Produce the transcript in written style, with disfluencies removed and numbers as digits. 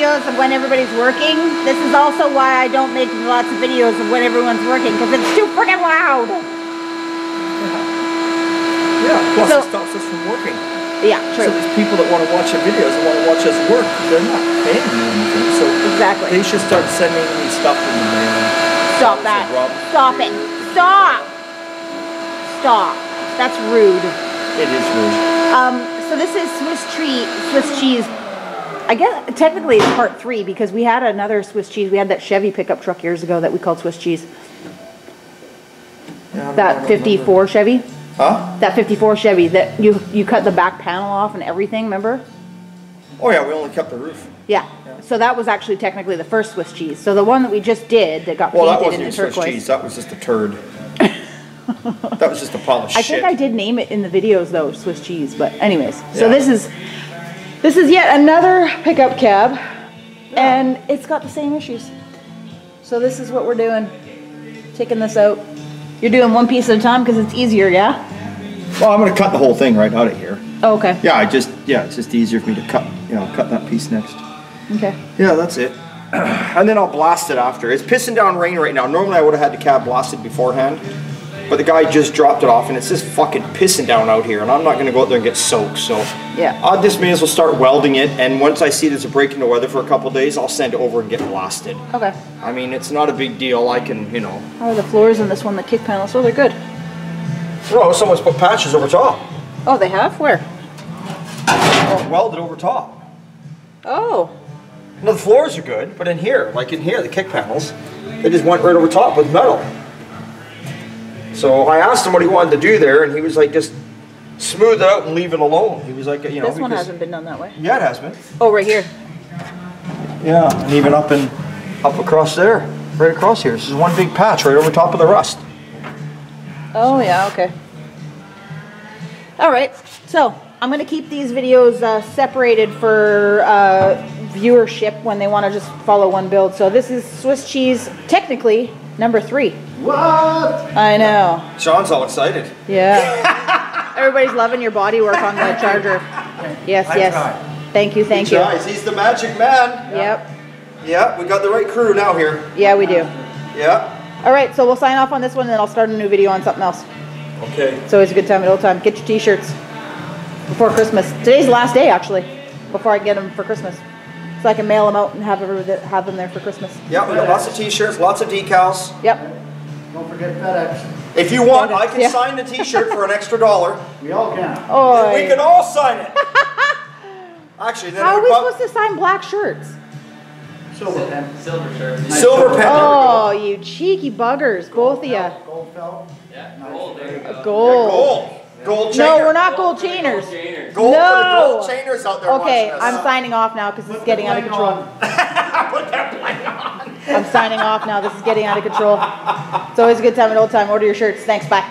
videos of when everybody's working. This is also why I don't make lots of videos of when everyone's working, because it's too freaking loud. Yeah, plus it stops us from working. Yeah, true. So there's people that want to watch our videos and want to watch us work. They're not paying you anything. So exactly. They should start sending me stuff in the mail. Stop that. Stop it. Stop. Stop. That's rude. It is rude. So this is Swiss cheese. I guess technically it's part 3 because we had another Swiss cheese. We had that Chevy pickup truck years ago that we called Swiss cheese. Yeah, that 54 Chevy. Huh? That 54 Chevy that you cut the back panel off and everything, remember? Oh yeah, we only kept the roof. Yeah. So that was actually technically the first Swiss cheese. So the one that we just did that got painted in the turquoise. Swiss cheese. That was just a turd. That was just a pile of shit. I think I did name it in the videos though, Swiss cheese. But anyways, so this is yet another pickup cab, and it's got the same issues. So this is what we're doing, taking this out. You're doing one piece at a time because it's easier, yeah? Well, I'm going to cut the whole thing right out of here. Oh, okay. Yeah, it's just easier for me to cut that piece next. Okay. Yeah, that's it. And then I'll blast it after. It's pissing down rain right now. Normally I would have had the cab blasted beforehand, but the guy just dropped it off and it's just fucking pissing down out here, and I'm not going to go out there and get soaked, so yeah. I just may as well start welding it, and once I see there's a break in the weather for a couple of days, I'll send it over and get blasted. Okay. I mean, it's not a big deal. I can, you know. How are the floors in this one, the kick panels? Oh, they're good. Well, someone's put patches over top. Oh, they have? Where? Oh, welded over top. Oh. No, the floors are good, but in here, like in here, the kick panels, they just went right over top with metal. So I asked him what he wanted to do there, and he was like, just smooth it out and leave it alone. He was like, you know. This one hasn't been done that way. Yeah, it has been. Oh, right here. Yeah, and even up across there, right across here. This is one big patch right over top of the rust. Oh yeah, okay. All right, so I'm gonna keep these videos separated for viewership when they want to just follow one build. So this is Swiss cheese, technically number 3. What? I know. Sean's all excited. Yeah. Everybody's loving your body work on the charger. Yes, yes. Thank you, thank you. Guys, he's the magic man. Yep. Yeah, we got the right crew now here. Yeah, we do. Yeah. All right, so we'll sign off on this one, and then I'll start a new video on something else. Okay. It's always a good time at all time. Get your t-shirts before Christmas. Today's the last day, actually, before I get them for Christmas. So I can mail them out and have them there for Christmas. Yeah, we got lots of t-shirts, lots of decals. Yep. Don't forget FedEx. If you want, I can sign the t-shirt for an extra $1. We all can. Oh. We can all sign it. Actually, then how are we supposed to sign black shirts? Silver pen. Silver shirt. Silver pen. Oh, you cheeky buggers, both of you. Gold felt. Yeah, gold. There you go. Gold. Gold. Gold chainer. No, we're not gold chainers. Gold No. for the gold chainers out there. Okay, watching us. I'm signing off now because this is getting out of control. Put that bling on. I'm signing off now. This is getting out of control. It's always a good time at old time. Order your shirts. Thanks. Bye.